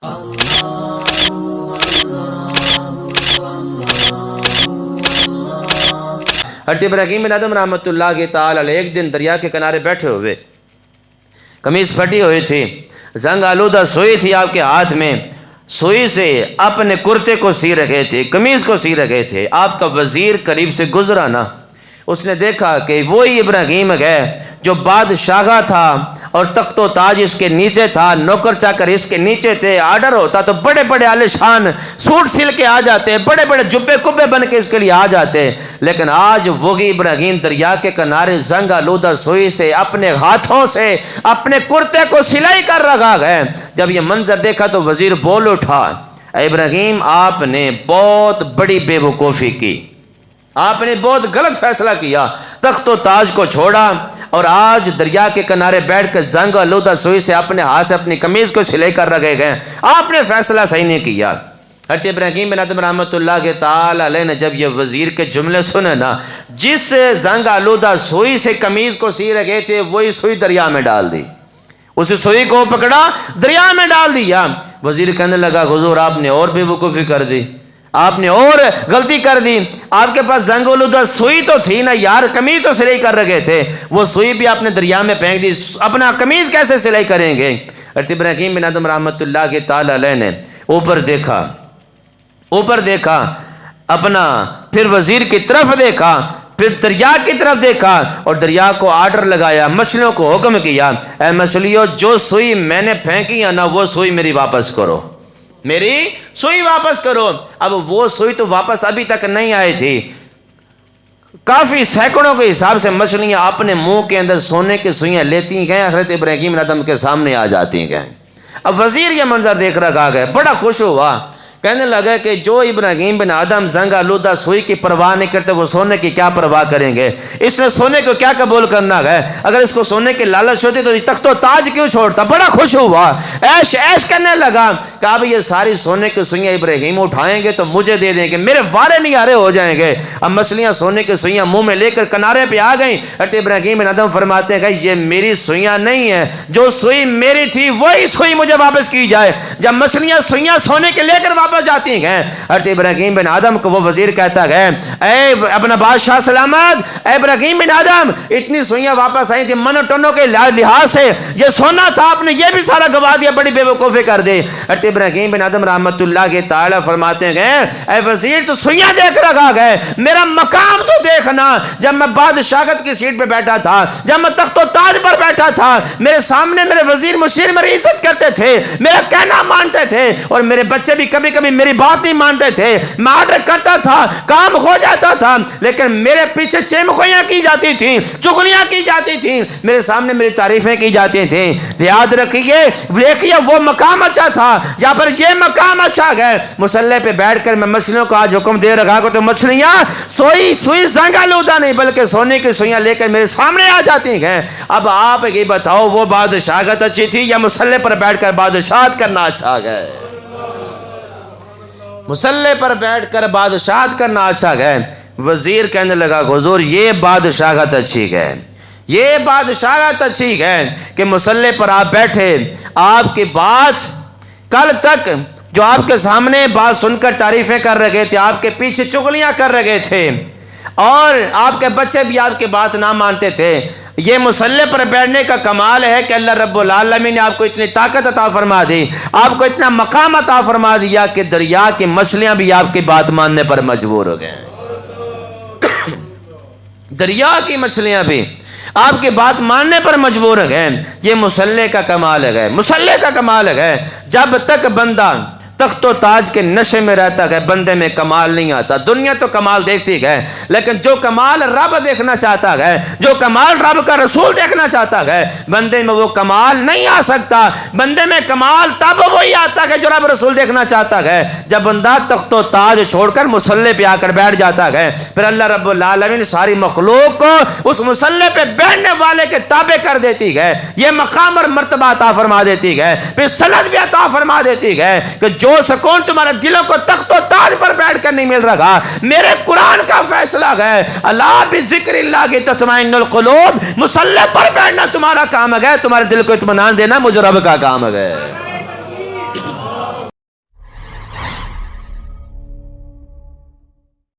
حضرت ابراہیم بن آدم رحمۃ تعالی علیہ ایک دن دریا کے کنارے بیٹھے ہوئے، قمیص پھٹی ہوئی تھی، زنگ آلودہ سوئی تھی آپ کے ہاتھ میں، سوئی سے اپنے کرتے کو سی رکھے تھے، قمیص کو سی رکھے تھے۔ آپ کا وزیر قریب سے گزرا نا، اس نے دیکھا کہ وہی ابراہیم ہے جو بادشاہ تھا اور تخت و تاج اس کے نیچے تھا، نوکر چاکر اس کے نیچے تھے، آرڈر ہوتا تو بڑے بڑے عالی شان سوٹ سل کے آ جاتے، بڑے بڑے جبے کبے بن کے اس کے لیے آ جاتے، لیکن آج وہی ابراہیم دریا کے کنارے زنگ آلودہ سوئی سے اپنے ہاتھوں سے اپنے کرتے کو سلائی کر رہا ہے۔ جب یہ منظر دیکھا تو وزیر بول اٹھا، اے ابراہیم آپ نے بہت بڑی بے وقوفی کی، آپ نے بہت غلط فیصلہ کیا، تخت و تاج کو چھوڑا اور آج دریا کے کنارے بیٹھ کر زنگ آلودہ سوئی سے اپنے ہاتھ سے اپنی قمیض کو سلائی کر رکھے گئے، آپ نے فیصلہ صحیح نہیں کیا۔ حضرت ابراہیم بن آدم رحمۃ اللہ تعالی علیہ نے جب یہ وزیر کے جملے سنے نا، جس زنگ آلودہ سوئی سے قمیض کو سی رکھے تھے وہی سوئی دریا میں ڈال دی، اس سوئی کو پکڑا دریا میں ڈال دیا۔ وزیر کہنے لگا حضور آپ نے اور بے وقوفی کر دی، آپ نے اور غلطی کر دی، آپ کے پاس زنگ آلودہ سوئی تو تھی نا یار، قمیض تو سلائی کر رکھے تھے، وہ سوئی بھی آپ نے دریا میں پھینک دی، اپنا قمیض کیسے سلائی کریں گے؟ حضرت ابراہیم بن آدم رحمۃ اللہ تعالی علیہ نے اوپر دیکھا اپنا، پھر وزیر کی طرف دیکھا، پھر دریا کی طرف دیکھا اور دریا کو آرڈر لگایا، مچھلیوں کو حکم کیا، اے مچھلیوں جو سوئی میں نے پھینکی ہے نا وہ سوئی میری واپس کرو، میری سوئی واپس کرو۔ اب وہ سوئی تو واپس ابھی تک نہیں آئی تھی، کافی سینکڑوں کے حساب سے مچھلیاں اپنے منہ کے اندر سونے کی سوئیاں لیتی گئے، حضرت ابراہیم بن آدم کے سامنے آ جاتی گئے۔ اب وزیر یہ منظر دیکھ رکھا گیا، بڑا خوش ہوا، کہنے لگا کہ جو ابراہیم بن آدم زنگ آلودہ سوئی کی پرواہ نہیں کرتے وہ سونے کی کیا پرواہ کریں گے؟ اس نے سونے کو کیا قبول کرنا ہے؟ اگر اس کو سونے کی لالچ ہوتی تو تخت و تاج کیوں چھوڑتا؟ بڑا خوش ہوا، ایش کرنے لگا کہ اب یہ ساری سونے کی سوئیاں ابراہیم اٹھائیں گے تو مجھے دے دیں گے، میرے وارے نگارے ہو جائیں گے۔ اب مچھلیاں سونے کی سوئیاں منہ میں لے کر کنارے پہ آ گئیں۔ حضرت ابراہیم بن آدم فرماتے ہیں یہ میری سوئیاں نہیں ہیں، جو سوئی میری تھی وہی سوئی مجھے واپس کی جائے۔ جب مچھلیاں سوئیاں سونے کے لے کر واپس جاتی ہیں، حضرت ابراہیم بن آدم کو وہ وزیر کہتا ہے اے اپنا بادشاہ سلامت، اے ابراہیم بن آدم اتنی سوئیاں واپس آئی تھی، من و ٹنوں کے لحاظ سے یہ سونا تھا، آپ نے یہ بھی سارا گوا دیا، بڑی بے وقوفی کر دی۔ حضرت ابراہیم بن آدم رحمۃ اللہ کے تعالی فرماتے ہیں اے وزیر تو سوئیاں دیکھ رکھا گئے، میرا مقام تو دیکھنا، جب میں بادشاہت کی سیٹ پہ بیٹھا تھا، جب میں تخت و تاج پر بیٹھا تھا، میرے سامنے میرے وزیر مشیر میری عزت کرتے تھے، میرا کہنا مانتے تھے، اور میرے بچے بھی کبھی کبھی میری بات نہیں مانتے تھے، میں آرڈر کرتا تھا کام ہو جاتا تھا، لیکن میرے پیچھے چمگوئیاں کی جاتی تھیں، چغلیاں کی جاتی تھیں، میرے سامنے میری تعریفیں کی جاتی تھیں۔ یاد رکھیے وہ مقام اچھا تھا یا پھر یہ مقام اچھا ہے؟ مسلح پہ بیٹھ کر میں مچھلیوں کو آج حکم دے رکھا کو تو مچھلیاں سوئی زنگ آلودہ نہیں بلکہ سونے کی سوئیاں لے کر میرے سامنے آ جاتی ہیں۔ اب آپ یہ بتاؤ وہ بادشاہت اچھی تھی یا مسلح پر بیٹھ کر بادشاہت کرنا اچھا ہے؟ مسلح پر بیٹھ کر بادشاہت کرنا اچھا ہے۔ وزیر کہنے لگا حضور یہ بادشاہت اچھی ہے، یہ بادشاہت اچھی ہے کہ مسلح پر آپ بیٹھے، آپ کی بات کل تک جو آپ کے سامنے بات سن کر تعریفیں کر رہے تھے، آپ کے پیچھے چغلیاں کر رہے تھے، اور آپ کے بچے بھی آپ کی بات نہ مانتے تھے۔ یہ مسلح پر بیٹھنے کا کمال ہے کہ اللہ رب العالمین نے آپ کو اتنی طاقت عطا فرما دی، آپ کو اتنا مقام عطا فرما دیا کہ دریا کی مچھلیاں بھی آپ کی بات ماننے پر مجبور ہو گئے۔ دریا کی مچھلیاں بھی آپ کی بات ماننے پر مجبور ہو گئے۔ یہ مسلح کا کمال ہے، مسلح کا کمال ہے۔ جب تک بندہ تخت و تاج کے نشے میں رہتا ہے بندے میں کمال نہیں آتا۔ دنیا تو کمال دیکھتی ہے، لیکن جو کمال رب دیکھنا چاہتا ہے، جو کمال رب کا رسول دیکھنا چاہتا ہے، بندے میں وہ کمال نہیں آ سکتا۔ بندے میں کمال تب وہی آتا ہے جو رب رسول دیکھنا چاہتا ہے، جب بندہ تخت و تاج چھوڑ کر مسلح پہ آ کر بیٹھ جاتا ہے۔ پھر اللہ رب العالمین ساری مخلوق کو اس مسلح پہ بیٹھنے والے کے تابع کر دیتی ہے، یہ مقام اور مرتبہ عطا فرما دیتی ہے، پھر سند بھی عطا فرما دیتی ہے کہ جو سکون تمہارے دلوں کو تخت و تاج پر بیٹھ کر نہیں مل رہا، میرے قرآن کا فیصلہ ہے، اللہ بذکر اللہ کی تطمئن القلوب، مسلح پر بیٹھنا تمہارا کام ہے، تمہارے دل کو اطمینان دینا مجھ رب کا کام ہے۔